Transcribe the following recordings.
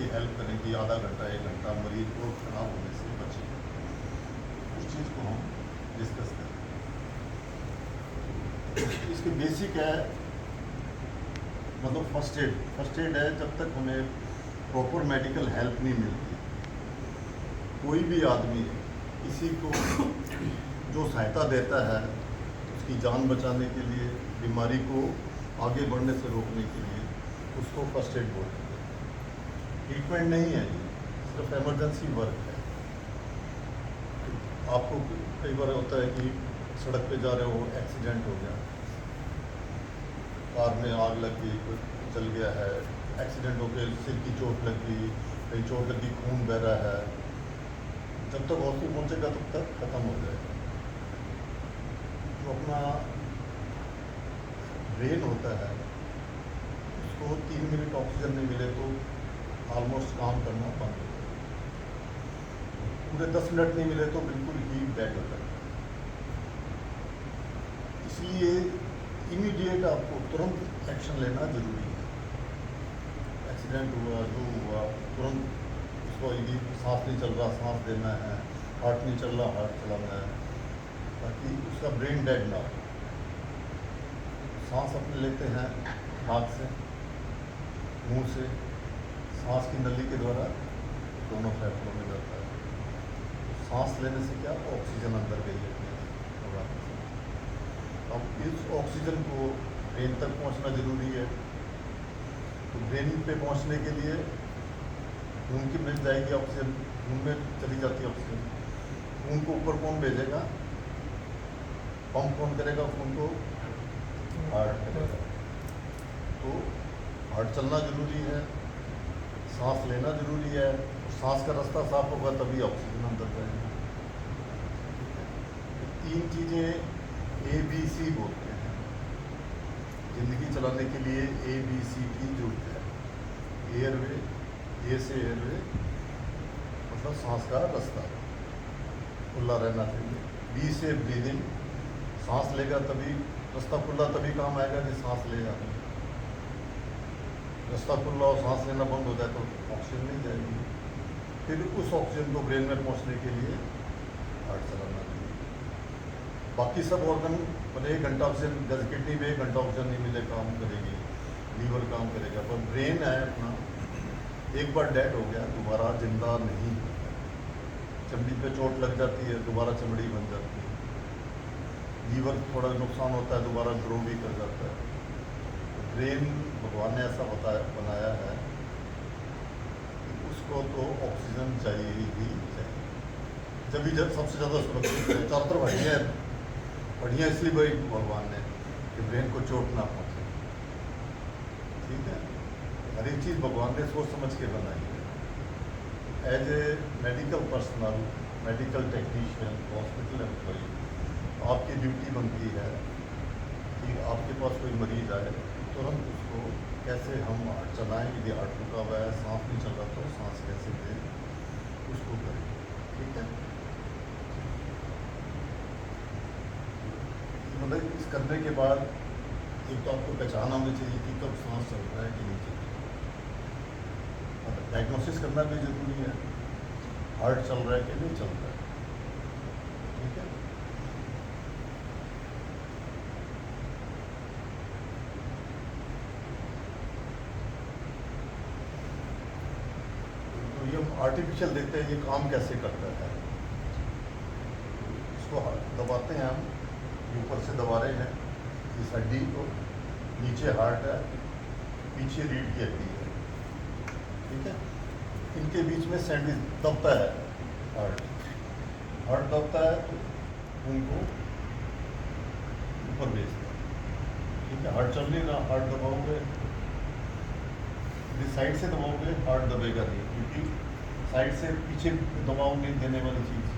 उसकी हेल्प करें कि आधा घंटा 1 घंटा मरीज को खराब होने से बचे। उस चीज़ को हम डिस्कस करें। इसके बेसिक है, मतलब फर्स्ट एड है। जब तक हमें प्रॉपर मेडिकल हेल्प नहीं मिलती, कोई भी आदमी किसी को जो सहायता देता है उसकी जान बचाने के लिए, बीमारी को आगे बढ़ने से रोकने के लिए, उसको फर्स्ट एड बोलते हैं। ट्रीटमेंट नहीं है, ये सिर्फ इमरजेंसी वर्क है। आपको कई बार होता है कि सड़क पे जा रहे हो, एक्सीडेंट हो गया, कार में आग लग गई, कोई जल गया है, एक्सीडेंट हो गया, सिर की चोट लग गई, कहीं चोट लगी, खून बह रहा है, जब तक हॉस्पिटल पहुंचेगा तब तक खत्म हो जाएगा। जो अपना ब्रेन होता है, उसको 3 मिनट ऑक्सीजन नहीं मिले तो ऑलमोस्ट काम करना बंद हो जाएगा। पूरे 10 मिनट नहीं मिले तो बिल्कुल ही डेड हो जाएगा। इसलिए इमीडिएट आपको तुरंत एक्शन लेना जरूरी है। एक्सीडेंट हुआ, जो हुआ, तुरंत उसको यदि सांस नहीं चल रहा, सांस देना है, हार्ट नहीं चल रहा, हार्ट चलाना है, ताकि उसका ब्रेन डेड ना हो। सांस अपने लेते हैं नाक से, मुंह से, सांस की नली के द्वारा दोनों फेफड़ों में जाता है। सांस लेने से क्या, ऑक्सीजन अंदर गई है। अब इस ऑक्सीजन को ब्रेन तक पहुंचना जरूरी है। तो ब्रेन पे पहुंचने के लिए खून की मिल जाएगी ऑक्सीजन, खून में चली जाती है ऑक्सीजन। खून को ऊपर कौन भेजेगा, पंप कौन करेगा खून को, हार्ट करेगा। तो हार्ट चलना जरूरी है, सांस लेना जरूरी है। सांस का रास्ता साफ होगा तभी ऑक्सीजन अंदर जाएगी। 3 चीज़ें ABC बोलते हैं। जिंदगी चलाने के लिए ABC की जरूरत है। एयरवे, ए से एयरवे मतलब सांस का रास्ता खुला रहना चाहिए। B से ब्रीदिंग, सांस लेगा तभी रास्ता खुला, तभी काम आएगा कि सांस लेगा। रास्ता खुला और सांस लेना बंद हो जाए तो ऑक्सीजन नहीं जाएगी। फिर उस ऑक्सीजन को ब्रेन में पहुंचने के लिए हार्ट चलाना चाहिए। बाकी सब ऑर्गन भले 1 घंटा ऑक्सीजन, जैसे किडनी में 1 घंटा ऑक्सीजन नहीं मिले काम करेगी, लीवर काम करेगा, पर ब्रेन है अपना, एक बार डेड हो गया दोबारा जिंदा नहीं होता। चमड़ी पे चोट लग जाती है, दोबारा चमड़ी बन जाती है। लीवर थोड़ा नुकसान होता है, दोबारा ग्रो भी कर जाता है। तो ब्रेन भगवान ने ऐसा बनाया है कि उसको तो ऑक्सीजन चाहिए ही चाहिए। जब सबसे ज़्यादा सुरक्षित है। चारों तरफ बढ़िया इसलिए भाई भगवान ने कि ब्रेन को चोट ना पहुंचे। ठीक है, हर एक चीज़ भगवान ने सोच समझ के बनाई है। As a medical personal, medical technician, hospital employee, आपकी ड्यूटी बनती है कि आपके पास कोई मरीज आए तुरंत उसको कैसे हम हार्ट चलाएं, यदि हार्ट रुका हुआ है, सांस नहीं चल रहा तो सांस कैसे दें, उसको करें। ठीक है, मतलब इस करने के बाद एक तो आपको पहचान होनी चाहिए कि कब सांस चल रहा है कि नहीं चल रहा है। डायग्नोसिस करना भी जरूरी है, हार्ट चल रहा है कि नहीं चल रहा है। ठीक है, तो ये आर्टिफिशियल देखते हैं ये काम कैसे करता है। इसको दबाते हैं हम, ऊपर से दबा रहे हैं इस हड्डी को, नीचे हार्ट है, पीछे रीढ़ की हड्डी है। ठीक है, इनके बीच में सैंडविच दबता है, हार्ट दबता है तो उनको ऊपर भेजता है। ठीक है, हार्ट चल नहीं रहा, हार्ट दबाओगे, यदि साइड से दबाओगे हार्ट दबेगा नहीं, क्योंकि साइड से पीछे दबाव नहीं देने वाली चीज़,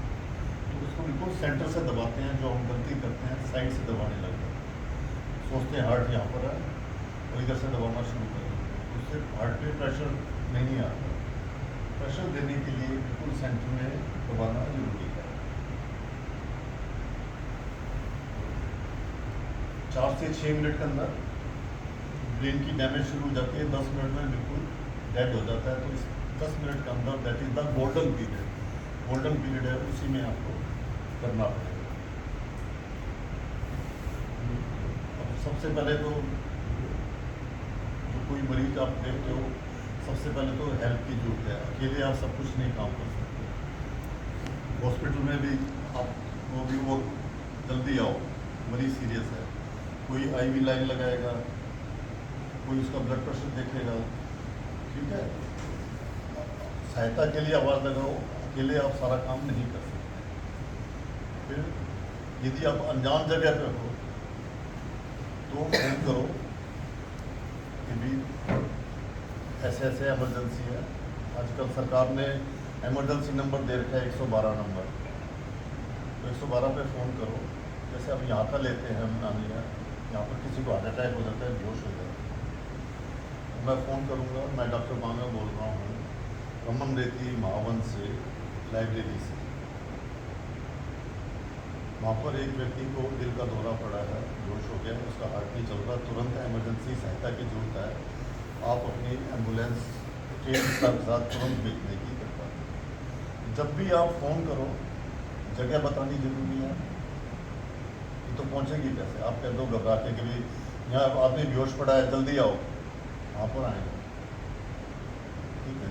तो उसको बिल्कुल सेंटर से दबाते हैं। जो हम गलती करते हैं साइड से दबाने लगते हैं, सोचते हैं हार्ट यहाँ पर है और इधर से दबाना शुरू करें, उससे हार्ट पे प्रेशर नहीं आता। प्रेशर देने के लिए बिल्कुल सेंटर में दबाना जरूरी है। 4 से 6 मिनट के अंदर ब्रेन की डैमेज शुरू हो जाती है, 10 मिनट में बिल्कुल डेड हो जाता है, तो इस 10 मिनट के अंदर that is the golden period है, उसी में आपको करना पड़ेगा। अब सबसे पहले तो जो कोई मरीज आप देखते हो, सबसे पहले तो हेल्प की जरूरत है। अकेले आप सब कुछ नहीं काम कर सकते। हॉस्पिटल में भी आप वो जल्दी आओ, मरीज सीरियस है, कोई IV लाइन लगाएगा, कोई उसका ब्लड प्रेशर देखेगा, ठीक है। सहायता के लिए आवाज़ लगाओ, अकेले आप सारा काम नहीं कर सकते। फिर यदि आप अनजान जगह पे हो तो फोन करो कि भी ऐसे ऐसे इमरजेंसी है। आजकल सरकार ने इमरजेंसी नंबर दे रखा है 112 नंबर, तो 112 पे फ़ोन करो। जैसे अब यहाँ का लेते हैं हम नानिया, यहाँ पर किसी को हार्ट अटैक हो जाता है, बेहोश हो जाता है, मैं फ़ोन करूँगा, मैं डॉक्टर बांगा बोल रहा हूँ, रमन रेती महावन से, लाइब्रेरी से। वहाँ पर एक व्यक्ति को दिल का दौरा पड़ा है, बेहोश हो गया, उसका हार्ट नहीं चल रहा, तुरंत इमरजेंसी सहायता की जरूरत है। आप अपनी एम्बुलेंस ट्रेन के साथ तुरंत भेजने की कृपा करें। जब भी आप फ़ोन करो, जगह बतानी जरूरी है। ये तो पहुँचेगी कैसे? आप कह दो घबरा के कि भाई यहाँ आदमी बेहोश पड़ा है, जल्दी आओ, वहाँ पर आएंगे, ठीक है।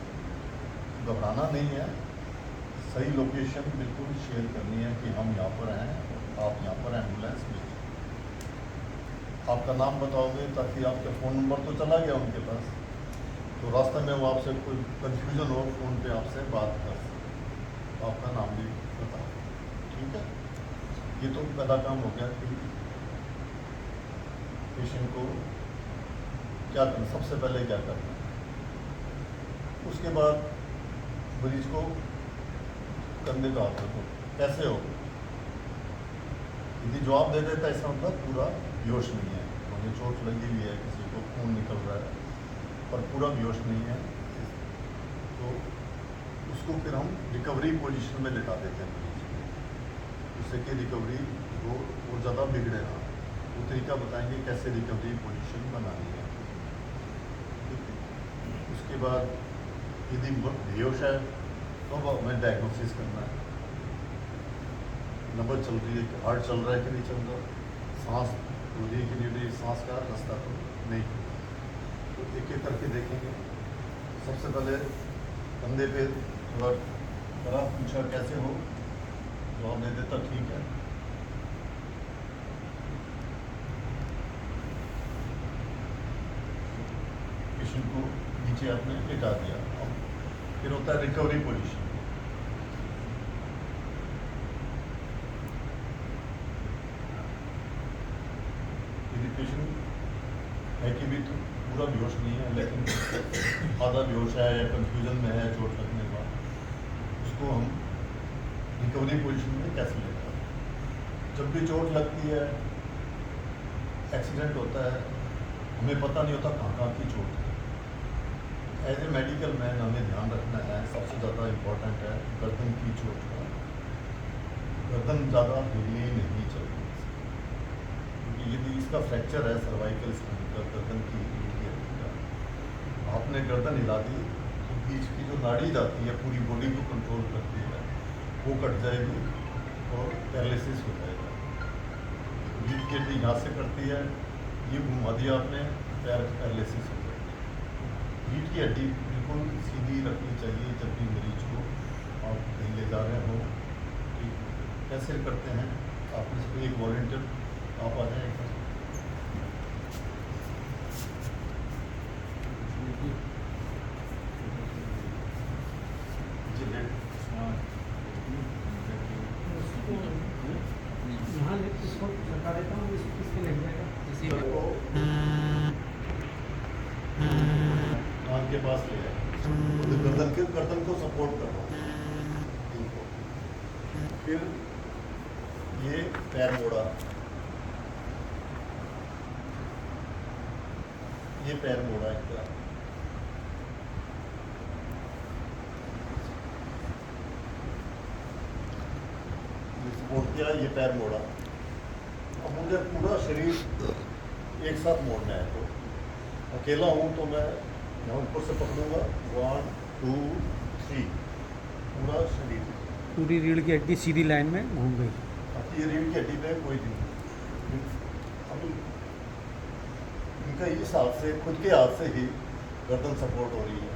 घबराना नहीं है, सही लोकेशन बिल्कुल शेयर करनी है कि हम यहाँ पर हैं, आप यहाँ पर एम्बुलेंस भेजिए। आपका नाम बताओगे ताकि आपका फ़ोन नंबर तो चला गया उनके पास, तो रास्ते में वो आपसे कोई कन्फ्यूज़न हो, फ़ोन पे आपसे बात कर सकते, तो आपका नाम भी बताओ, ठीक है। ये तो पहला काम हो गया कि पेशेंट को क्या करना, सबसे पहले क्या करना है। उसके बाद मरीज को कंधे का हाथ रखो, कैसे हो। यदि जवाब दे देता है, इसका मतलब पूरा बेहोश नहीं है, मुझे चोट लगी हुई है, किसी को खून निकल रहा है, पर पूरा बेहोश नहीं है, तो उसको फिर हम रिकवरी पोजीशन में लिटा देते हैं मरीज को, उससे कि रिकवरी वो ज़्यादा बिगड़े ना। वो तरीका बताएंगे कैसे रिकवरी पोजीशन बनानी है, ठीक है। उसके बाद यदि बेहोश है तो हमें डायग्नोसिस करना है, नब्बत चल रही है कि हार्ट चल रहा है कि नहीं चल रहा, सांस हो रही है कि नहीं हो रही, सांस का रास्ता तो नहीं, तो एक एक करके देखेंगे। सबसे पहले कंधे पे थोड़ा करा, पूछा कैसे हो, जवाब दे देता ठीक है, पेशेंट को नीचे आपने लिटा दिया। फिर होता है रिकवरी पोजीशन। यदि पेशेंट है कि भी तो पूरा बेहोश नहीं है, लेकिन आधा बेहोश है या कंफ्यूजन में है चोट लगने के बाद, उसको हम रिकवरी पोजीशन में कैसे लेते हैं। जब भी चोट लगती है, एक्सीडेंट होता है, हमें पता नहीं होता कहाँ कहाँ की चोट है। एज ए मेडिकल मैन हमें ध्यान रखना है, सबसे ज़्यादा इम्पोर्टेंट है गर्दन की चोट का। गर्दन ज़्यादा हिलनी नहीं चाहिए, क्योंकि यदि इसका फ्रैक्चर है सर्वाइकल स्पाइन का, गर्दन की हड्डी का, आपने गर्दन हिला दी तो बीच की जो नाड़ी जाती है पूरी बॉडी को कंट्रोल करती है, वो कट जाएगी और पैरालिसिस हो जाएगा। बीच की हड्डी यहाँ से करती है, ये घुमा दिया आपने, पैर पैरालिसिस हो जाएगी। रीढ़ की हड्डी बिल्कुल सीधी रखनी चाहिए जब भी मरीज को आप कहीं ले जा रहे हो। कैसे करते हैं, आप में से एक वॉलंटियर आप आ जाए। कान के पास ले जाए, गर्दन को सपोर्ट करो। फिर ये पैर मोड़ा, ये पैर मोड़ा एक तरह, सपोर्ट किया, ये पैर मोड़ा। अब मुझे पूरा शरीर एक साथ मोड़ना है, तो अकेला हूँ तो मैं यहाँ ऊपर से पकड़ूंगा 1 2 3 पूरा शरीर। पूरी रीढ़ की हड्डी सीधी लाइन में घूम गई। बाकी ये रीढ़ की हड्डी पे कोई नहीं। अब इनका इस हाथ से, खुद के हाथ से ही गर्दन सपोर्ट हो रही है,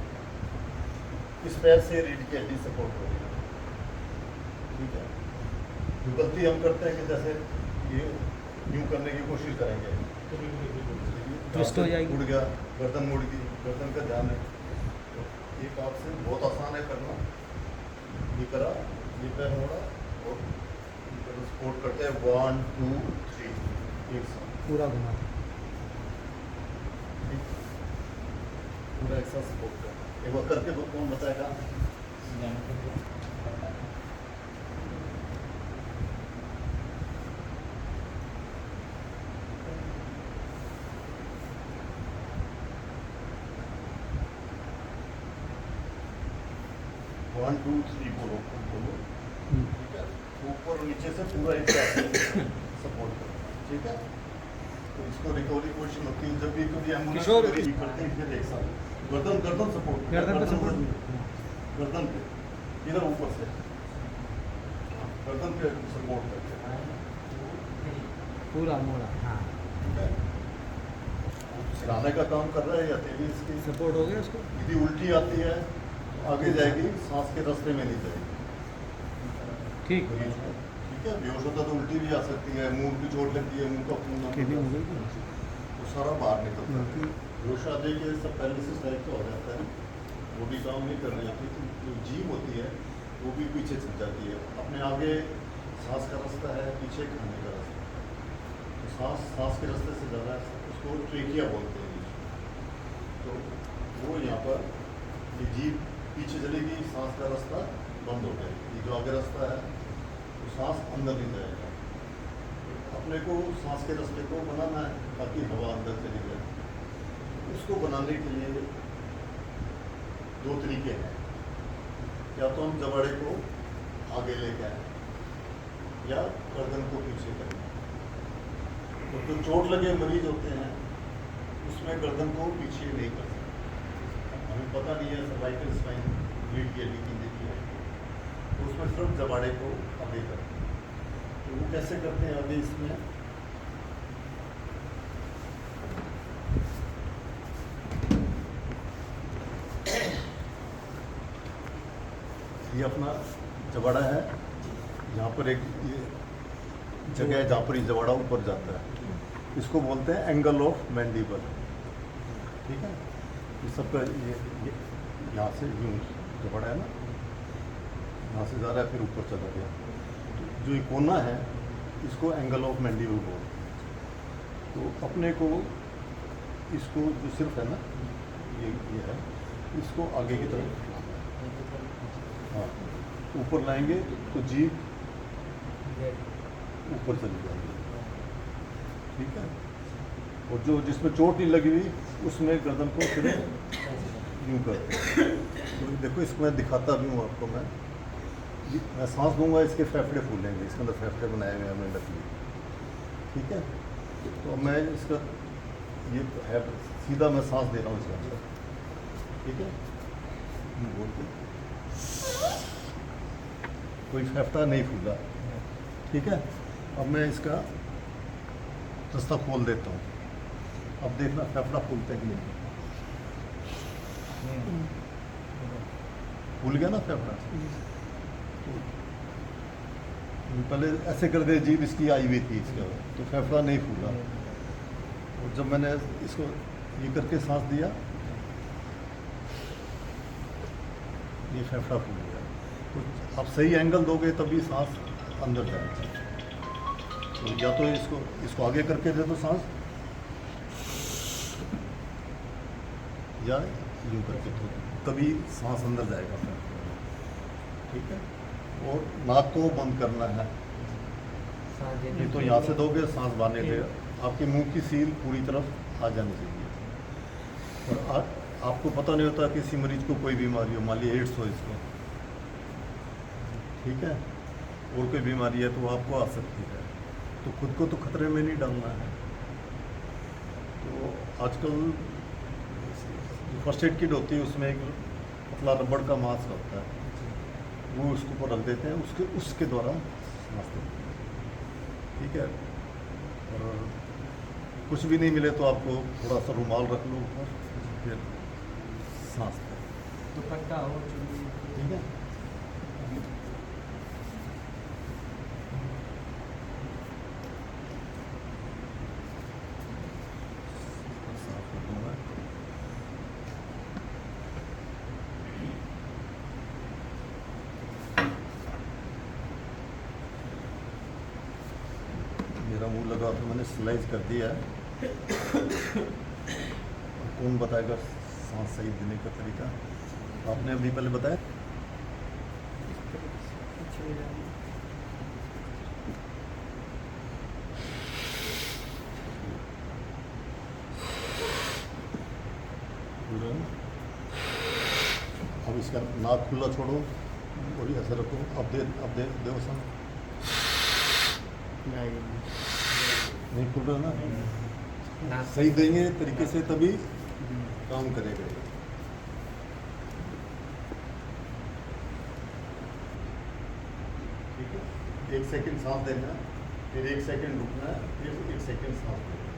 इस पैर से रीढ़ की हड्डी सपोर्ट हो रही है। ठीक है, जो गलती हम करते हैं कि जैसे ये यूं करने की कोशिश करेंगे, ट्विस्ट हो जाएगी, मुड़ गया, गर्दन मुड़ गई, गर्दन का ध्यान है। तो एक हाथ से बहुत आसान है करना। ये करा, ये पैर मोड़ा और सपोर्ट करते हैं 1 2 3 एक साथ पूरा घुमा। पूरा एक साथ सपोर्ट कर। एक बार करके कौन बताएगा? 1 2 3 बोलो, बोलो। ठीक है, ऊपर और नीचे से पूरा एक साथ सपोर्ट करो। ठीक है, तो इसको रिकवरी पोजीशन होती है जब भी कभी एम्बुलेंस किशोर करते हैं, फिर एक साथ गर्दन गर्दन सपोर्ट, गर्दन पे सपोर्ट, गर्दन पे इधर ऊपर से गर्दन पे सपोर्ट करते हैं। पूरा मोड़ा। हाँ, ठीक है, सिराने का काम कर रहा है या तेजी इसकी सपोर्ट हो गया उसको। यदि उल्टी आती है तो आगे जाएगी, सांस के रास्ते में नहीं जाएगी। ठीक। ठीक है, बेहोश होता तो उल्टी भी आ सकती है, मुंह की चोट लगती है, मुंह का खून तो सारा बाहर निकलता है। बेहोश आते के सब पैरालिसिस टाइप का हो जाता है, वो भी काम नहीं करने लगती। तो जो जीभ होती है वो भी पीछे चल जाती है। अपने आगे सांस का रास्ता है, पीछे खाने का रास्ता। तो सांस के रास्ते से ज़्यादा उसको ट्रेकिया बोलते हैं। तो वो यहाँ पर ये जीभ पीछे चलेगी, सांस का रास्ता बंद हो जाएगा। ये जो आगे रास्ता है तो सांस अंदर नहीं जाएगा। अपने को सांस के रास्ते को बनाना है ताकि हवा अंदर चली जाए। उसको बनाने के लिए दो तरीके हैं। या तो हम जबाड़े को आगे लेके आए या गर्दन को पीछे करें। तो जो चोट लगे मरीज होते हैं उसमें गर्दन को पीछे नहीं कर सकते। हमें पता नहीं है सर्वाइकल स्पाइन रीढ़ की हड्डी की देती है, तो उसमें सिर्फ जबाड़े को आगे करते हैं। तो वो कैसे करते हैं आगे इसमें ये अपना जबाड़ा है, यहाँ पर एक ये जगह है जहाँ पर ये जबाड़ा ऊपर जाता है, इसको बोलते हैं एंगल ऑफ मैंडिबल। ठीक है, ये सबका ये यहाँ से यूँ जबाड़ा है ना, यहाँ से जा रहा है फिर ऊपर चला गया। तो जो ये कोना है इसको एंगल ऑफ मैंडिबल बोलते हैं। तो अपने को इसको जो सिर्फ है ना ये है, इसको आगे की तरफ हाँ ऊपर लाएंगे तो जीभ ऊपर चली जाएगी। ठीक है, और जो जिसमें चोट नहीं लगी हुई उसमें गर्दन को फिर यूँ करते हैं। तो देखो इसको मैं दिखाता भी हूँ आपको। मैं सांस दूंगा, इसके फेफड़े फूलेंगे, इसके अंदर फेफड़े बनाए हुए हैं मेंढक लिए। ठीक है, तो मैं इसका ये है सीधा मैं सांस दे रहा हूँ इसके अंदर। ठीक है, बोलते कोई फेफड़ा नहीं फूला। ठीक है, अब मैं इसका रास्ता खोल देता हूँ। अब देखना फेफड़ा फूलते कि नहीं। फूल गया ना फेफड़ा। पहले ऐसे कर दे, जीभ इसकी आई हुई थी इसका, तो फेफड़ा नहीं फूला। और जब मैंने इसको ये करके सांस दिया, ये फेफड़ा फूल गया। तो आप सही एंगल दोगे तभी सांस अंदर जाएगी। तो या तो इसको आगे करके दे दो सांस, या यूँ करके दो, तभी सांस अंदर जाएगा। ठीक है, और नाक को बंद करना है। ये तो यहाँ से दोगे सांस बाहर नहीं देगा, आपके मुंह की सील पूरी तरफ आ जानी चाहिए। और आपको पता नहीं होता किसी मरीज को कोई बीमारी हो, मान लीजिए एड्स हो इसको, ठीक है, और कोई बीमारी है तो वो आपको आ सकती है। तो खुद को तो खतरे में नहीं डालना है। तो आजकल फर्स्ट एड किट होती है, उसमें एक पतला रबड़ का मास्क होता है, वो उसके ऊपर रख देते हैं, उसके द्वारा सांस लेते हैं। ठीक है, और कुछ भी नहीं मिले तो आपको थोड़ा सा रुमाल रख लो ऊपर, फिर सांस लो। दुपट्टा हो चुन्नी। ठीक है, साफ कर दूंगा। मेरा मुंह लगा तो मैंने स्लाइस कर दिया है। कौन बताएगा सांस सही देने का तरीका? आपने अभी पहले बताया। अब इसका नाक खुला छोड़ो और ऐसे रखो। अब दे दो सन। नहीं खुल रहा ना, सही देंगे तरीके से तभी काम करेगा। ठीक है, 1 सेकंड सांस देना, फिर 1 सेकंड रुकना है, फिर 1 सेकंड सांस देना।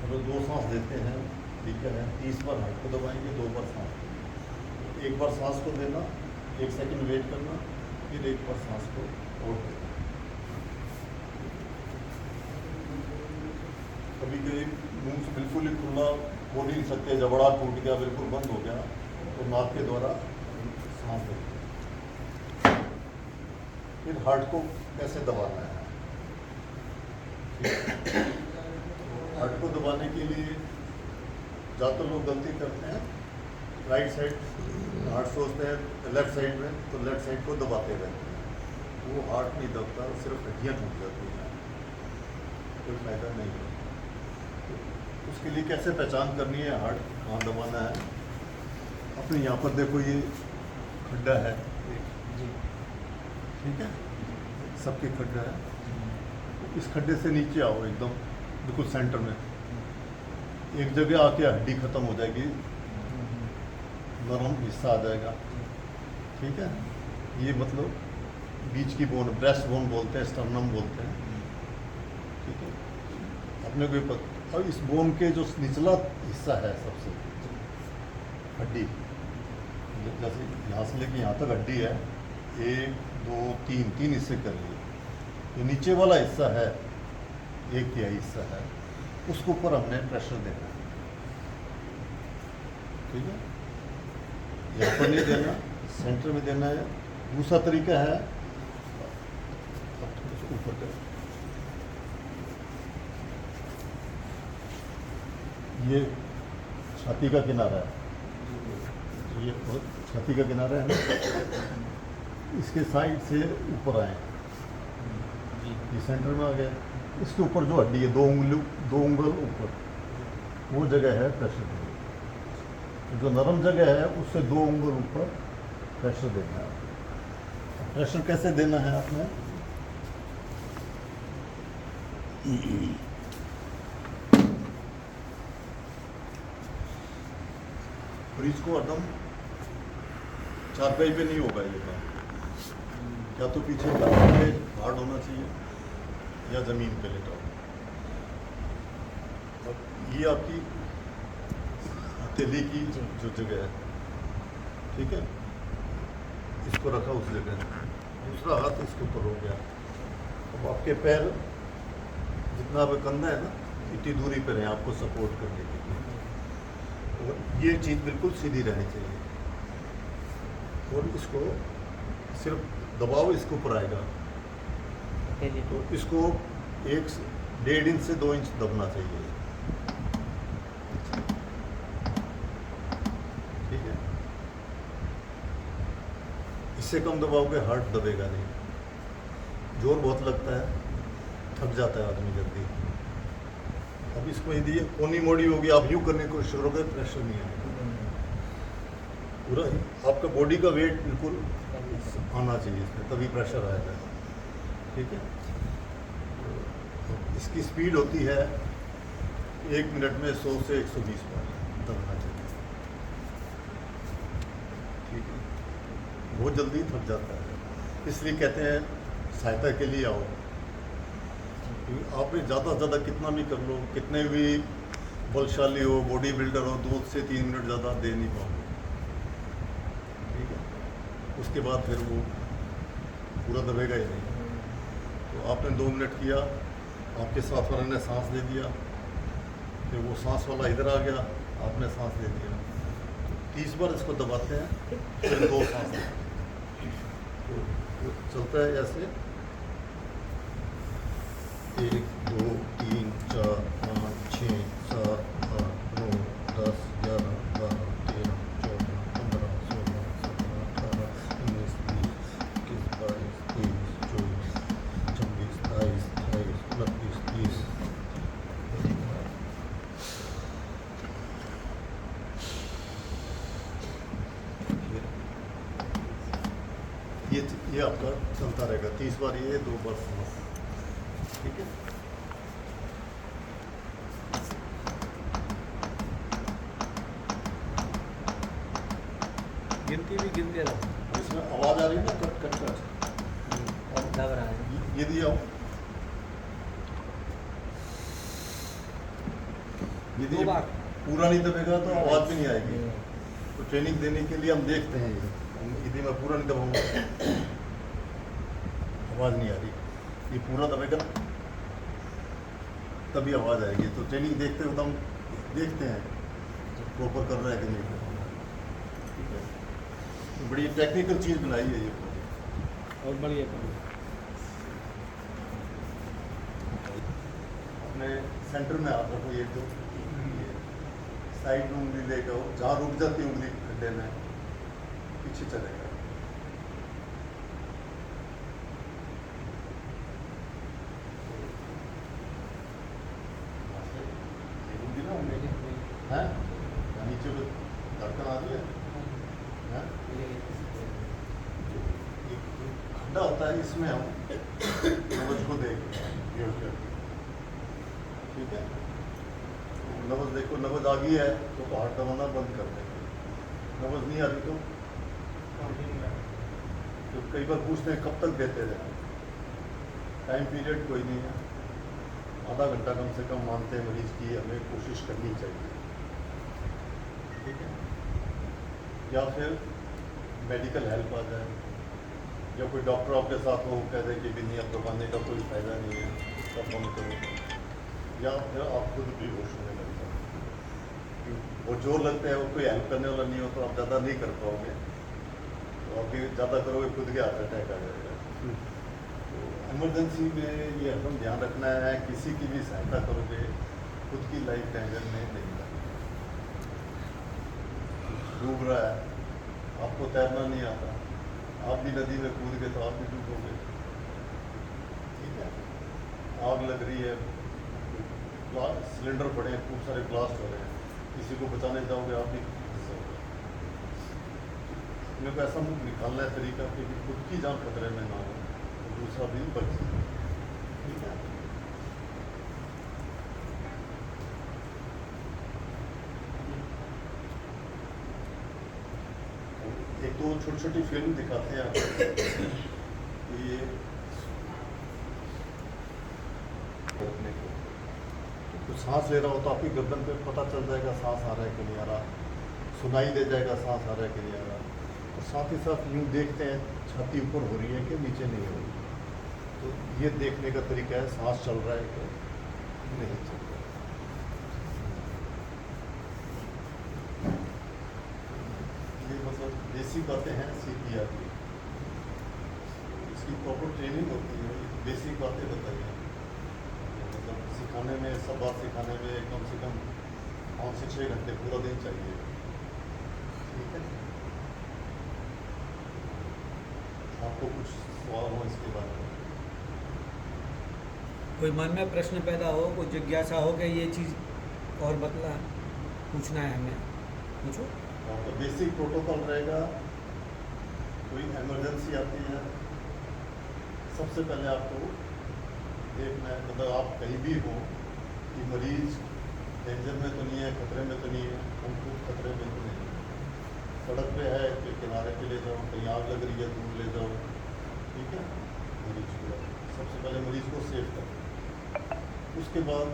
मतलब 2 सांस देते हैं, ठीक है। 30 बार हाथ को दबाएंगे, 2 बार सांस देना। 1 बार सांस को देना, 1 सेकंड वेट करना, फिर 1 बार सांस को और देना। कभी कभी मुंह से बिल्कुल ही खुला हो नहीं सकते, जबड़ा टूट गया, बिल्कुल बंद हो गया, तो नाक के द्वारा सांस लेते हैं। फिर हार्ट को कैसे दबाना है? हार्ट को दबाने के लिए ज़्यादातर लोग गलती करते हैं, राइट साइड हार्ट सोचते हैं लेफ्ट साइड में, तो लेफ्ट साइड को दबाते रहते हैं। वो हार्ट नहीं दबता, सिर्फ हड्डियाँ टूट जाती हैं, कोई फायदा नहीं है। उसके लिए कैसे पहचान करनी है हार्ट कहाँ दबाना है? अपने यहाँ पर देखो, ये खड्डा है, ठीक है, सबके खड्डा है। इस खड्डे से नीचे आओ, एकदम बिल्कुल सेंटर में। एक जगह आके हड्डी खत्म हो जाएगी, नरम हिस्सा आ जाएगा, ठीक है। ये मतलब बीच की बोन, ब्रेस्ट बोन बोलते हैं, स्टर्नम बोलते हैं, ठीक है। अपने को पता। और इस बोन के जो निचला हिस्सा है, सबसे हड्डी, जैसे यहाँ से लेके यहाँ तक हड्डी है, 1 2 3 हिस्से कर लिए। जो नीचे वाला हिस्सा है, 1/3 हिस्सा है, उसके ऊपर हमने प्रेशर देना है, ठीक है। यहाँ पर नहीं देना, सेंटर में देना है। दूसरा तरीका है, ऊपर करें, ये छाती का किनारा है, ये छाती का किनारा है ना, इसके साइड से ऊपर आए, ये सेंटर में आ गया। इसके ऊपर जो हड्डी है, 2 उंगल ऊपर, वो जगह है प्रेशर देना। जो नरम जगह है, उससे 2 उंगल ऊपर प्रेशर देना है। प्रेशर कैसे देना है आपने? फ्रिज को एकदम चारपाई पे नहीं होगा ये काम, या तो पीछे हार्ड होना चाहिए या ज़मीन पे लेटा हो। अब ये आपकी हथेली की जो जगह है, ठीक है, इसको रखा उस जगह, दूसरा हाथ इसके ऊपर हो गया। अब आपके पैर जितना अब कंधा है ना, इतनी दूरी पर है आपको सपोर्ट करने के लिए। और ये चीज़ बिल्कुल सीधी रहनी चाहिए, और इसको सिर्फ दबाव इसके ऊपर आएगा, तो इसको 1.5 इंच से 2 इंच दबना चाहिए, ठीक है। इससे कम दबाओगे हार्ट दबेगा नहीं, जोर बहुत लगता है, थक जाता है आदमी जल्दी। अब इसको यदि ये कोनी मोड़ी होगी, आप यूँ करने की कोशिश करोगे, प्रेशर नहीं आएगा, पूरा आपका बॉडी का वेट बिल्कुल आना चाहिए इसमें, तभी प्रेशर आएगा, ठीक है। इसकी स्पीड होती है 1 मिनट में 100 से 120 बार दबना चाहिए। बहुत जल्दी थक जाता है। इसलिए कहते हैं सहायता के लिए आओ। क्योंकि आपने ज़्यादा से ज़्यादा कितना भी कर लो, कितने भी बलशाली हो, बॉडी बिल्डर हो, 2 से 3 मिनट ज़्यादा दे नहीं पाओगे। ठीक है, उसके बाद फिर वो पूरा दबेगा ही नहीं। तो आपने 2 मिनट किया, आपके साथ वाले ने सांस दे दिया, फिर वो सांस वाला इधर आ गया, आपने सांस दे दिया। 30 बार इसको दबाते हैं, फिर 2 सांस लेते हैं। तो वो चलता है ऐसे 1 2 3 4 5 6 7 8 9 10 11 12 13 14 15 16 17 18 19 20 21 22 23 24 26 27 28 29 30। ये आपका चलता रहेगा। 30 बार ये, 2 बार सांस। ठीक है, गिनती भी गिनते रहो। इसमें आवाज़ आ रही है ना, कट कट कट। और दब रहा है। ये दिया, यदि 2 बार पूरा नहीं दबेगा तो आवाज़ भी नहीं आएगी। तो ट्रेनिंग देने के लिए हम देखते हैं ये, यदि मैं पूरा नहीं दबाऊंगा आवाज़ नहीं आ रही। ये पूरा दबेगा ना, तभी आवाज़ आएगी। तो ट्रेनिंग देखते हुए हम देखते हैं प्रॉपर कर रहा है कि नहीं कर रहा है। ठीक है, तो बड़ी टेक्निकल चीज़ बनाई है ये। और बढ़िया करो। अपने सेंटर में आप रखो, ये जो साइड में उंगली लेकर हो, जहाँ रुक जाती है उंगली खड्डे में, पीछे चलेगा। उंगली ना उंगली है, नीचे को धड़कन आ रही है। एक खड्डा होता है, इसमें हम नब्ज को देख ठीक है। नब्ज देखो, नब्ज आ गई है तो हाथ दबाना बंद कर देंगे। नब्ज नहीं आ रही तो कई बार पूछते हैं कब तक देते रहे। टाइम पीरियड कोई नहीं है, आधा घंटा कम से कम मानते हैं मरीज की हमें कोशिश करनी चाहिए। ठीक है, या फिर मेडिकल हेल्प आ जाए, या कोई डॉक्टर आपके साथ हो कह दे कि भी नहीं अब दबाने का कोई फ़ायदा नहीं है, इसका बंद करो, या फिर आप खुद भी होश होने लग जाए। वो जोर लगता है, वो कोई हेल्प करने वाला नहीं हो तो आप ज़्यादा नहीं कर पाओगे। तो आप ज़्यादा करोगे खुद के हार्ट अटैक आ जाएगा। तो इमरजेंसी में ये एकदम ध्यान रखना है, किसी की भी सहायता करोगे खुद की लाइफ डेंजर में नहीं लगेगी। डूब रहा है, आपको तैरना नहीं आता, आप भी नदी में कूद गए तो आप भी डूबोगे। ठीक है, आग लग रही है, सिलेंडर पड़े हैं, खूब सारे ब्लास्ट हो रहे हैं, किसी को बचाने जाओगे आप भी फंसोगे। मेरे को ऐसा निकालना है तरीका कि खुद की जान खतरे में ना हो तो दूसरा भी बच जाए। ठीक है, एक दो छोटी छोटी फिल्म दिखाते हैं आपको। ये रखने को कुछ सांस ले रहा हो तो आपकी गर्दन पे पता चल जाएगा सांस आ रहा है कि नहीं आ रहा, सुनाई दे जाएगा सांस आ रहा है कि नहीं आ रहा। और साथ ही साथ यूँ देखते हैं छाती ऊपर हो रही है कि नीचे नहीं हो रही। तो ये देखने का तरीका है सांस चल रहा है कि नहीं चल रहा है। ये मतलब बेसिक बातें हैं CPR की, इसकी प्रॉपर ट्रेनिंग होती है। बेसिक बातें बताइए, मतलब सिखाने में, सब बात सिखाने में कम से कम 5 से 6 घंटे पूरा दिन चाहिए। ठीक है, आपको कुछ सवाल हो इसके बारे में? कोई मन में प्रश्न पैदा हो, कोई जिज्ञासा हो कि ये चीज़ और बतला पूछना है हमें, पूछो। आपका बेसिक प्रोटोकॉल रहेगा। कोई इमरजेंसी आती है, सबसे पहले आपको देखना है, मतलब आप कहीं भी हो कि मरीज डेंजर में तो नहीं है, खतरे में तो नहीं है, हम खुद खतरे में तो नहीं है। सड़क पे है तो किनारे पे ले जाओ, कहीं आग लग रही है दूर ले जाओ, ठीक है। मरीज को सबसे पहले मरीज को सेफ करो, उसके बाद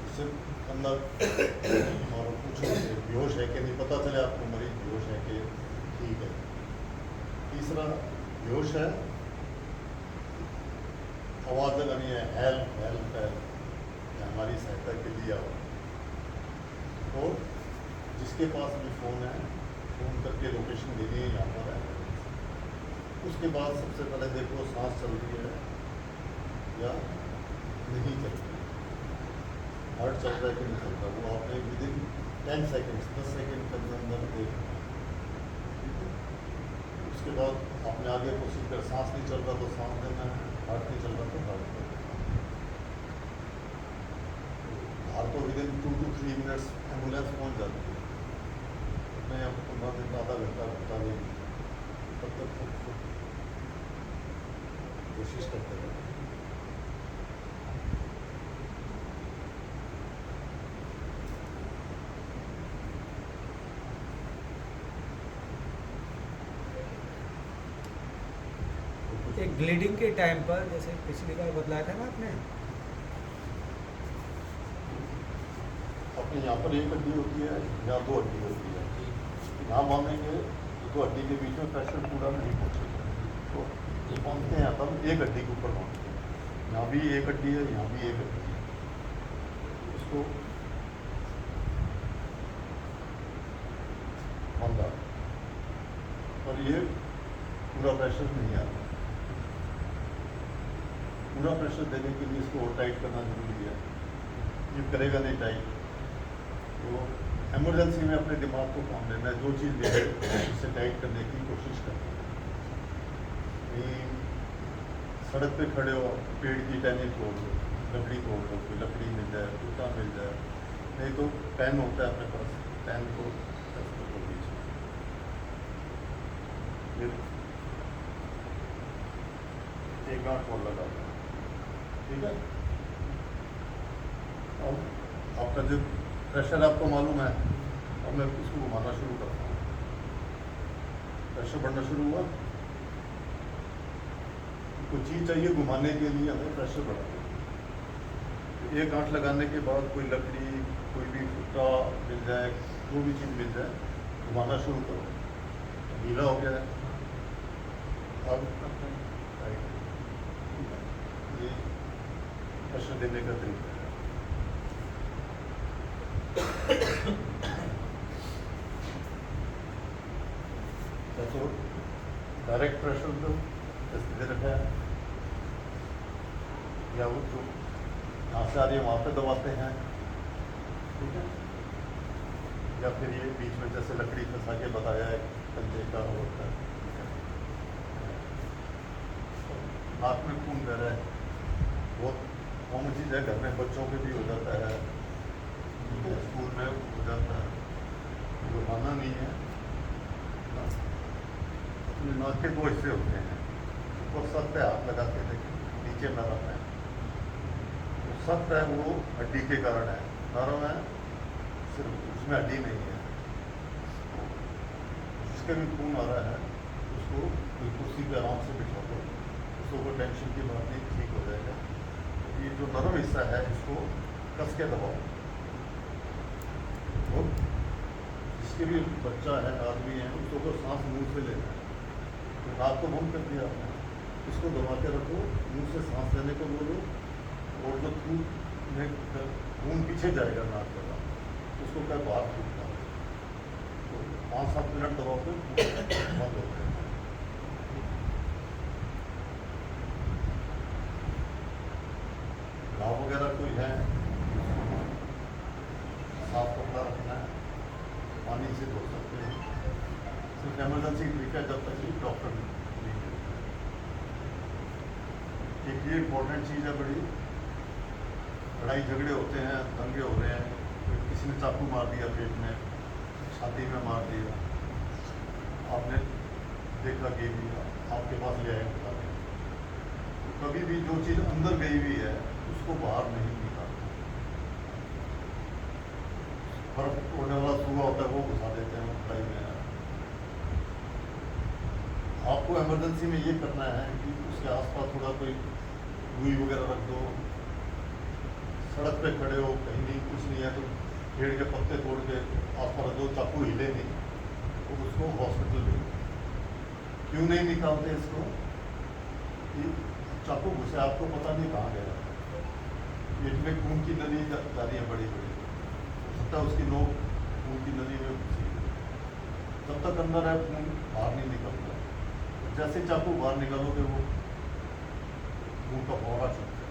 उससे अंदर और पूछो कि बेहोश है कि नहीं, पता चले आपको मरीज बेहोश है कि ठीक है। तीसरा, बेहोश है, आवाज़ लगानी है, हेल्प हेल्प हेल्प, हमारी सहायता के लिए आओ। और जिसके पास भी फ़ोन है, फ़ोन करके लोकेशन देनी है यहाँ पर है। उसके बाद सबसे पहले देखो सांस चल रही है या नहीं चल रही, हार्ट चल रहा है कि नहीं चल रहा, वो आपने विद इन 10 सेकेंड्स 10 सेकेंड के अंदर देखना है, ठीक है। उसके बाद आपने आगे कोशिश कर, सांस नहीं चल रहा तो सांस देना है, हार्ट नहीं चल रहा तो हार्ट देना है। बाहर तो with in 2 to 3 minutes ambulance पहुँच जाती है, मैं आपको बाद आधा घंटा घंटा नहीं, तब तक खुद कोशिश करते रहे। एक ब्लीडिंग के टाइम पर, जैसे पिछली बार बतलाया था ना आपने, अपने यहाँ पर एक हड्डी होती है, यहाँ 2 हड्डी होती है, यहाँ बांधेंगे तो 2 हड्डी के बीच में प्रेशर पूरा नहीं पहुँचेगा, तो ये बांधते हैं तब एक हड्डी के ऊपर बांधते हैं, यहाँ भी एक हड्डी है, यहाँ भी एक हड्डी है, उसको बांधा, और ये पूरा प्रेशर नहीं आता। पूरा प्रेशर देने के लिए इसको और टाइट करना जरूरी है, ये करेगा नहीं टाइट, तो एमरजेंसी में अपने दिमाग को काम लेना है, जो चीज़ ले उससे टाइट करने की कोशिश करना है। कहीं सड़क पे खड़े हो, पेड़ की टहनी तोड़ लो, लकड़ी तोड़ लो, कोई लकड़ी मिल जाए, टूटा मिल जाए, नहीं तो पेन होता है अपने पास, पेन को बीच में एक गांठ और लगा दो, ठीक है। अब आपका जो प्रेशर आपको मालूम है, अब मैं इसको घुमाना शुरू करता हूँ, प्रेशर बढ़ना शुरू हुआ, कुछ चीज़ चाहिए घुमाने के लिए हमें प्रेशर बढ़ाना है। एक गांठ लगाने के बाद कोई लकड़ी, कोई भी फुट्टा मिल जाए, जो भी चीज़ मिल जाए, घुमाना शुरू करो, गीला हो गया है, अब ये प्रेशर देने का तरीका है। तो डायरेक्ट प्रेशर दो, जैसे दे रखा है, या वो तो यहाँ से आ रही है वहाँ पे दबाते हैं, ठीक है। या फिर ये बीच में जैसे लकड़ी फंसा के बताया है, कंधे का होता है, हाथ में खून बह रहा है, बहुत कॉमन चीज़ है, घर में बच्चों के भी हो जाता है, स्कूल में हो जाता है, घुमाना नहीं है, अपने नाक के 2 हिस्से होते हैं, ऊपर सख्त है, हाथ लगाते हैं, नीचे नरम है, तो सख्त है वो हड्डी के कारण है, नरम है सिर्फ उसमें हड्डी नहीं है, जिसके भी खून आ रहा है उसको कुर्सी पे आराम से बिठा दो, उसको कोई टेंशन की बात नहीं, ठीक हो जाएगा। ये जो नरम हिस्सा है इसको कस के दबाओ, और जिसके भी बच्चा है, आदमी है, उसको तो सांस मुंह से लेना है, तो नाक को बंद कर दिया आपने, इसको दबा के रखो, मुंह से सांस लेने को बोलो, और जो खून पीछे जाएगा नाक का, उसको क्या बाहर फूटना, तो 5-7 मिनट दबाओ के बंद हो जाएगा। घाव वगैरह कोई है, साफ कपड़ा रखना है, पानी से धो सकते हैं, सिर्फ एमरजेंसी ठीक है जब तक कि डॉक्टर नहीं मिलता। एक ये इम्पोर्टेंट चीज़ है बड़ी, लड़ाई झगड़े होते हैं, दंगे हो रहे हैं, किसी ने चाकू मार दिया पेट में, छाती में मार दिया, आपने देखा कि आपके पास ले आए बता दें, तो कभी भी जो चीज़ अंदर गई हुई है उसको बाहर नहीं निकालना, बर्फ तोड़ने वाला सूगा होता है वो घुसा देते हैं कढ़ाई में। आपको इमरजेंसी में ये करना है कि उसके आसपास थोड़ा कोई रुई वगैरह रख दो। सड़क पे खड़े हो, कहीं नहीं कुछ नहीं है तो पेड़ के पत्ते तोड़ के आसपास रख दो, चाकू हिले नहीं तो उसको हॉस्पिटल ले। क्यों नहीं निकालते इसको कि चाकू घुसे, आपको पता नहीं कहाँ गया, पेट में खून की नली जा रही है बड़ी बड़ी, हो सकता है उसकी नोक खून की नली में घुसी है। जब तक अंदर है खून बाहर नहीं निकलता, जैसे चाकू बाहर निकालोगे वो खून का फौरा चलता है।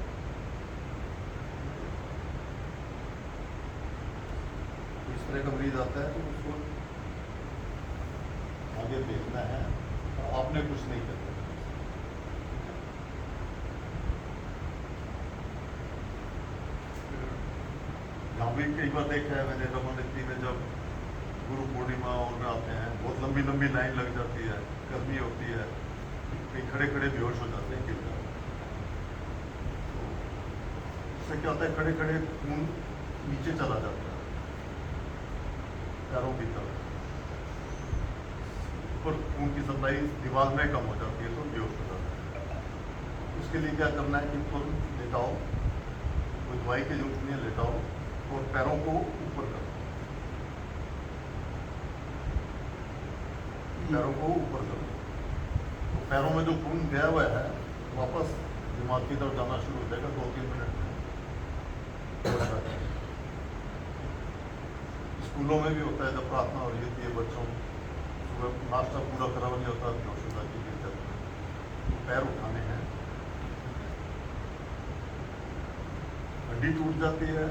तो इस तरह का मरीज आता है तो उसको आगे भेजना है, और आपने कुछ नहीं करना। यहाँ भी कई बार देखा है मैंने रमनती में, जब गुरु पूर्णिमा और में आते हैं बहुत लंबी लंबी लाइन लग जाती है, गर्मी होती है, कहीं खड़े खड़े बेहोश हो जाते हैं, गिर जाते हैं। तो उससे क्या होता है, खड़े खड़े खून नीचे चला जाता है पैरों की तरफ, ऊपर खून की सप्लाई दिमाग में कम हो जाती है तो बेहोश हो जाता है। उसके लिए क्या करना है कि तुरंत लेटाओ, कोई दवाई की जरूरत नहीं है, लेटाओ और पैरों को ऊपर करो, पैरों को ऊपर करो। तो पैरों में जो खून गया हुआ है वापस दिमाग की तरफ जाना शुरू हो जाएगा 2-3 मिनट में। स्कूलों में भी होता है, जब प्रार्थना हो रही होती है, बच्चों सुबह नाश्ता पूरा करा नहीं होता, बेहोश हो जाती है, तो पैर उठाने हैं। हड्डी टूट जाती है,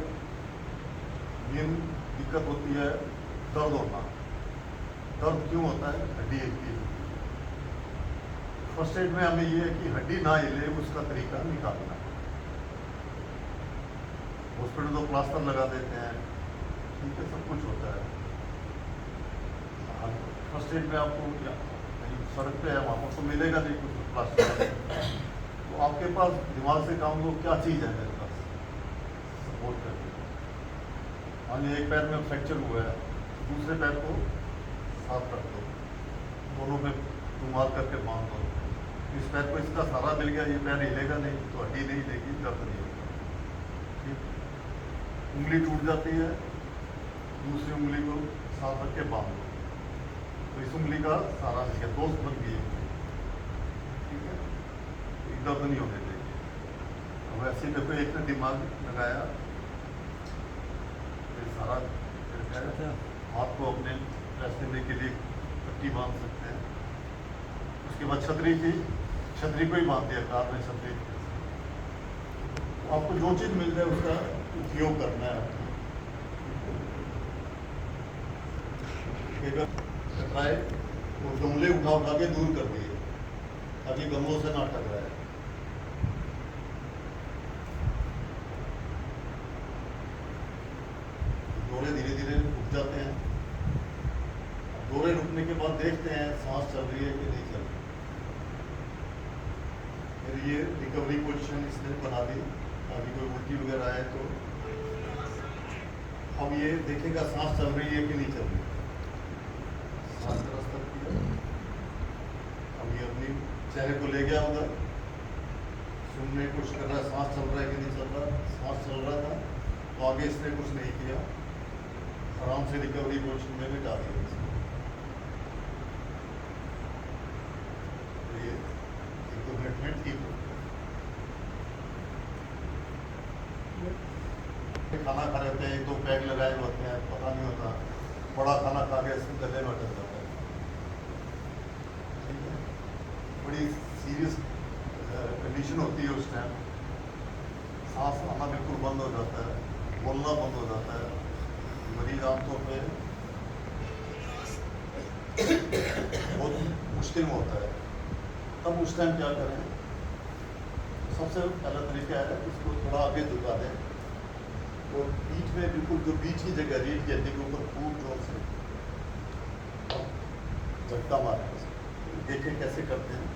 मेन दिक्कत होती है दर्द होना। दर्द क्यों होता है, हड्डी हिलती है। फर्स्ट एड में हमें ये है कि हड्डी ना हिले उसका तरीका निकालना है। हॉस्पिटल तो प्लास्टर लगा देते हैं, ठीक है, सब कुछ होता है। फर्स्ट एड में आपको कहीं सड़क पे है वहाँ पर तो मिलेगा नहीं कुछ प्लास्टर, तो आपके पास दिमाग से काम लो, क्या चीज़ है मेरे पास सपोर्ट करके। मान लीजिए एक पैर में फ्रैक्चर हुआ है, दूसरे पैर को साफ रख दो, दोनों पे रुमाल करके बांध दो। इस पैर को इसका सहारा मिल गया, ये पैर हिलेगा नहीं तो हड्डी नहीं हिलेगी, दर्द नहीं होगा। ठीक, उंगली टूट जाती है, दूसरी उंगली को साफ रख के बांध दो, तो इस उंगली का सहारा मिल गया, दोस्त बन गई उंगली। ठीक है, एक दर्द नहीं होने देगी। अब ऐसे ही देखो, एक ने दिमाग लगाया, सारा हाथ को अपने प्रेस देने के लिए पट्टी बांध सकते हैं। उसके बाद छतरी थी, छतरी को ही बांध दिया, कार में छतरी। आपको जो चीज़ मिल जाए उसका उपयोग करना है। टकराए वो गमले उठा के दूर कर दिए ताकि गमलों से ना टकराए। दौरे धीरे धीरे रुक जाते हैं। दौरे रुकने के बाद देखते हैं सांस चल रही है कि नहीं चल रही। फिर ये रिकवरी पोजीशन इसने बना दी ताकि कोई उल्टी वगैरह आए तो अब ये देखेगा सांस चल रही है कि नहीं चल रही। सांस का रास्ता किया, अब ये अपनी चेहरे को ले गया उधर, सुनने की कोशिश कर रहा है सांस चल रहा है कि नहीं चल रहा। सांस चल रहा था तो आगे इसने कुछ नहीं किया, आराम से रिकवरी पोजीशन में भी डाल दिया। ये 1-2 मिनट में ठीक हो। खाना खा रहे थे, 1-2 पैग लगाए होते हैं, पता नहीं होता, बड़ा खाना खा के इसके गले में अटक जाता है। ठीक है, बड़ी सीरियस कंडीशन होती है उस टाइम। सांस आना बिल्कुल बंद हो जाता है, बोलना बंद हो जाता है। मरीज आमतौर पे बहुत मुश्किल में होता है। तब उस टाइम क्या करें, सबसे पहला तरीका है इसको थोड़ा आगे झुका दें और बीच में बिल्कुल जो बीच की जगह रीढ़ की हड्डी के ऊपर खूब जोर से झटका मारें। देखें कैसे करते हैं।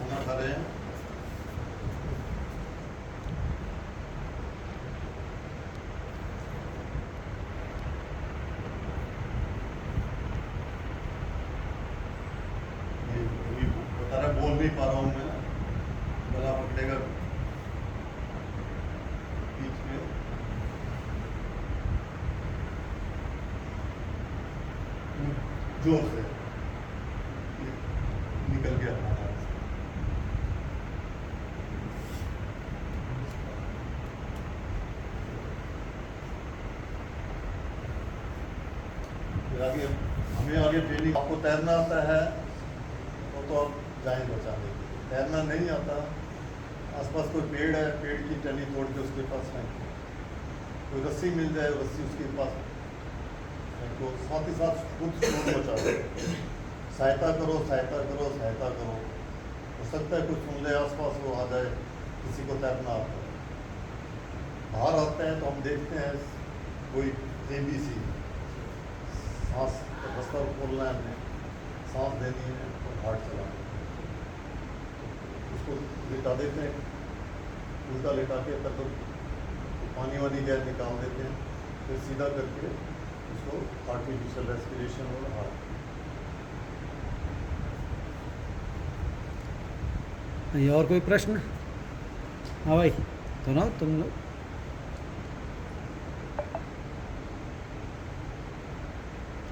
खाना खा रहे हैं। ये अभी बता रहा बोल नहीं पा रहा हूँ मैं, गला पकड़ेगा बीच में। जोर से निकल गया खाना। फिर आगे हमें आगे ट्रेनिंग, आपको तैरना आता है तो आप जाएं बचाने के लिए। तैरना नहीं आता, आसपास कोई पेड़ है, पेड़ की टहनी तोड़ के उसके पास फेंको, कोई रस्सी मिल जाए, रस्सी उसके पास फेंको, साथ ही साथ खुद शोर बचाओ, सहायता करो, सहायता करो, सहायता करो। हो सकता है कुछ सुन ले आसपास, वो आ जाए, किसी को तैरना आता है। बाहर आते हैं तो हम देखते हैं कोई ABC, सांस रास्ता खोलना है, हमें सांस देनी है और हार्ट चलाना है। उसको लिटा देते हैं, उल्टा लिटा के तब तो पानी वाली गैस निकाल देते हैं, फिर सीधा करके उसको आर्टिफिशियल रेस्पिरेशन और हार्ट। नहीं और कोई प्रश्न? हाँ भाई, सुनो तुम लोग।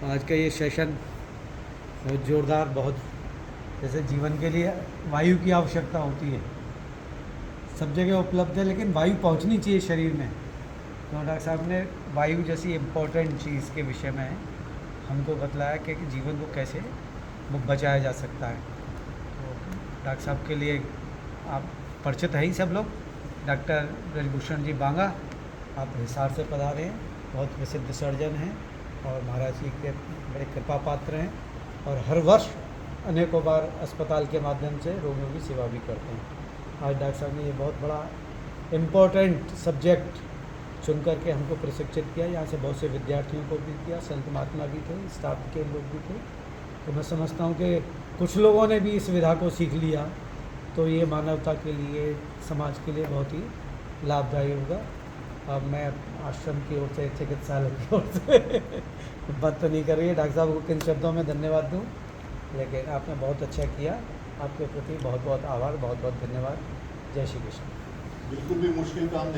आज का ये सेशन बहुत ज़ोरदार, बहुत जैसे जीवन के लिए वायु की आवश्यकता होती है, सब जगह उपलब्ध है, लेकिन वायु पहुंचनी चाहिए शरीर में। तो डॉक्टर साहब ने वायु जैसी इम्पोर्टेंट चीज़ के विषय में हमको बतलाया कि जीवन को कैसे बचाया जा सकता है। तो डॉक्टर साहब के लिए आप परिचित है ही सब लोग, डॉक्टर ब्रजभूषण जी बांगा, आप हिसार से पधारे हैं, बहुत प्रसिद्ध सर्जन हैं और महाराज जी के बड़े कृपा पात्र हैं, और हर वर्ष अनेकों बार अस्पताल के माध्यम से रोगियों की सेवा भी करते हैं। आज डॉक्टर साहब ने ये बहुत बड़ा इम्पोर्टेंट सब्जेक्ट चुन करके हमको प्रशिक्षित किया। यहाँ से बहुत से विद्यार्थियों को भी किया, संत महात्मा भी थे, स्टाफ के लोग भी थे। तो मैं समझता हूँ कि कुछ लोगों ने भी इस विधा को सीख लिया, तो ये मानवता के लिए, समाज के लिए बहुत ही लाभदायी होगा। अब मैं आश्रम की ओर से, चिकित्सालय की ओर से बात तो नहीं कर रही है, डॉक्टर साहब को किन शब्दों में धन्यवाद दूँ, लेकिन आपने बहुत अच्छा किया। आपके प्रति बहुत बहुत आभार, बहुत बहुत धन्यवाद। जय श्री कृष्ण। बिल्कुल भी मुश्किल काम नहीं।